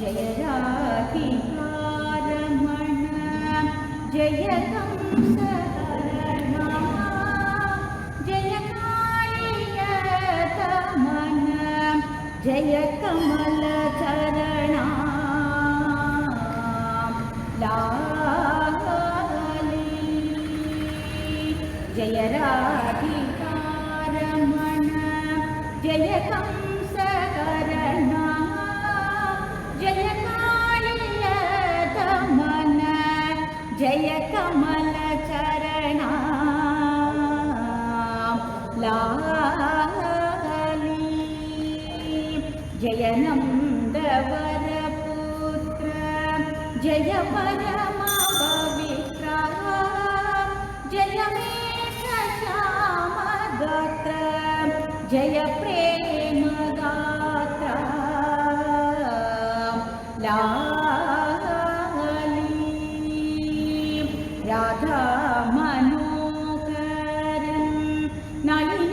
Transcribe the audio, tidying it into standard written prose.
जय राधिकारमण जय कंसहरणा जय कालियदमन जय कमलचरणा लाली जय राधिकारमण जय कंसहरणा जय कालियदमन जय कमलचरणा लाली जय नन्दवरपुत्र जय परमपवित्र जय मेघश्यामगात्र जय प्रेमगात्र लाली राधा मनोहरं नलिनी